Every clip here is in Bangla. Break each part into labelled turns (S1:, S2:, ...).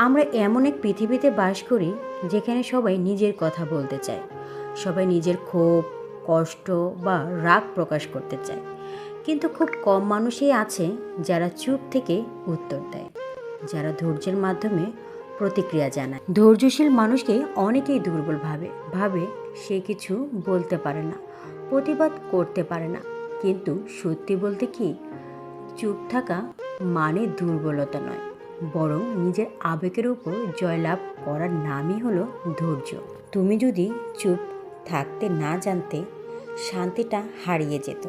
S1: আমরা এমন এক পৃথিবীতে বাস করি যেখানে সবাই নিজের কথা বলতে চায়, সবাই নিজের ক্ষোভ, কষ্ট বা রাগ প্রকাশ করতে চায়। কিন্তু খুব কম মানুষই আছে যারা চুপ থেকে উত্তর দেয়, যারা ধৈর্যের মাধ্যমে প্রতিক্রিয়া জানায়। ধৈর্যশীল মানুষকে অনেকেই দুর্বল ভাবে ভাবে সে কিছু বলতে পারে না, প্রতিবাদ করতে পারে না। কিন্তু সত্যি বলতে কি, চুপ থাকা মানে দুর্বলতা নয়, বরং নিজের আবেগের উপর জয়লাভ করার নামই হলো ধৈর্য। তুমি যদি চুপ থাকতে না জানতে, শান্তিটা হারিয়ে যেত।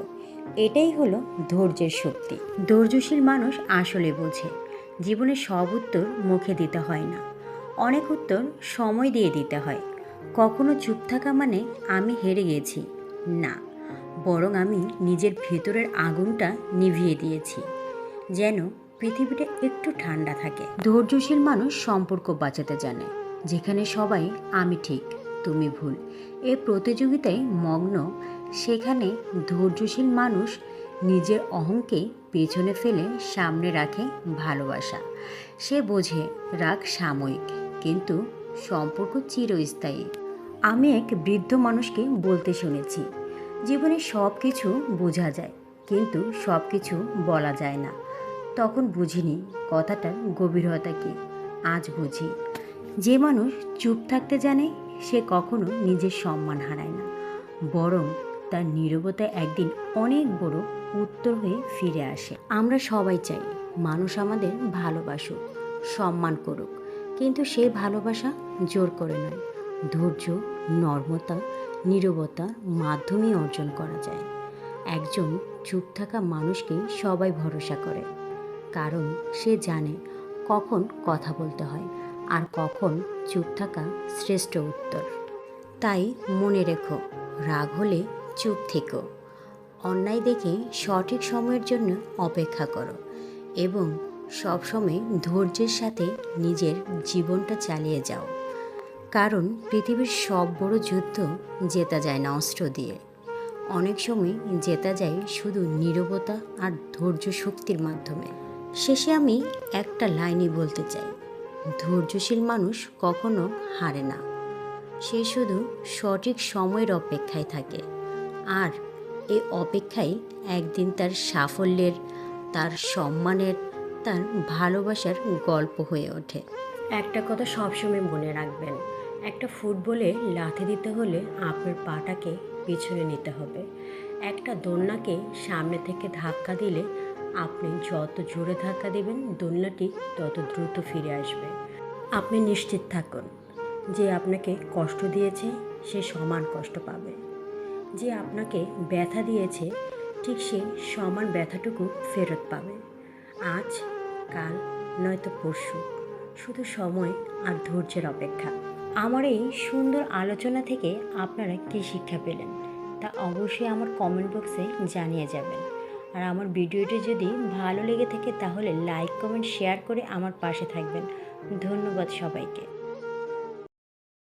S1: এটাই হলো ধৈর্যের শক্তি। ধৈর্যশীল মানুষ আসলে বোঝে জীবনের সব উত্তর মুখে দিতে হয় না, অনেক উত্তর সময় দিয়ে দিতে হয়। কখনো চুপ থাকা মানে আমি হেরে গেছি না, বরং আমি নিজের ভেতরের আগুনটা নিভিয়ে দিয়েছি, যেন পৃথিবীটা একটু ঠান্ডা থাকে। ধৈর্যশীল মানুষ সম্পর্ক বাঁচাতে জানে, যেখানে সবাই আমি ঠিক তুমি ভুল এই প্রতিযোগিতায় মগ্ন, সেখানে ধৈর্যশীল মানুষ নিজের অহংকে পেছনে ফেলে সামনে রাখে ভালোবাসা। সে বোঝে রাগ সাময়িক, কিন্তু সম্পর্ক চিরস্থায়ী। আমি এক বৃদ্ধ মানুষকে বলতে শুনেছি, জীবনে সব কিছু বোঝা যায়, কিন্তু সব কিছু বলা যায় না। তখন বুঝিনি কথাটার গভীরতা কি, আজ বুঝি। যে মানুষ চুপ থাকতে জানে সে কখনো নিজের সম্মান হারায় না, বরং তার নীরবতা একদিন অনেক বড় উত্তর হয়ে ফিরে আসে। আমরা সবাই চাই মানুষ আমাদের ভালোবাসুক, সম্মান করুক, কিন্তু সেই ভালোবাসা জোর করে নয়, ধৈর্য, নর্মতা, নীরবতার মাধ্যমেই অর্জন করা যায়। একজন চুপ থাকা মানুষকে সবাই ভরসা করে, কারণ সে জানে কখন কথা বলতে হয় আর কখন চুপ থাকা শ্রেষ্ঠ উত্তর। তাই মনে রেখো, রাগ হলে চুপ থেকো, অন্যায় দেখে সঠিক সময়ের জন্য অপেক্ষা করো এবং সবসময় ধৈর্যের সাথে নিজের জীবনটা চালিয়ে যাও। কারণ পৃথিবীর সব বড় যুদ্ধ জেতা যায় না অস্ত্র দিয়ে, অনেক সময় জেতা যায় শুধু নীরবতা আর ধৈর্য শক্তির মাধ্যমে। শেষে আমি একটা লাইনই বলতে চাই, ধৈর্যশীল মানুষ কখনো হারে না, সে শুধু সঠিক সময়ের অপেক্ষায় থাকে, আর এই অপেক্ষায় একদিন তার সাফল্যের, তার সম্মানের, তার ভালোবাসার গল্প হয়ে ওঠে। একটা কথা সবসময় মনে রাখবেন, একটা ফুটবলে লাথি দিতে হলে আপনার পাটাকে পিছনে নিতে হবে। একটা দোলনাকে সামনে থেকে ধাক্কা দিলে আপনি যত জোরে ধাক্কা দেবেন দোলনাটি তত দ্রুত ফিরে আসবে। আপনি নিশ্চিত থাকুন, যে আপনাকে কষ্ট দিয়েছে সে সমান কষ্ট পাবে, যে আপনাকে ব্যথা দিয়েছে ঠিক সে সমান ব্যথাটুকু ফেরত পাবে। আজ, কাল, নয়তো পরশু, শুধু সময় আর ধৈর্যের অপেক্ষা। আমার এই সুন্দর আলোচনা থেকে আপনারা কী শিক্ষা পেলেন তা অবশ্যই আমার কমেন্ট বক্সে জানিয়ে যাবেন। আর আমার ভিডিওটি যদি ভালো লেগে থাকে তাহলে লাইক, কমেন্ট, শেয়ার করে আমার পাশে থাকবেন। ধন্যবাদ সবাইকে।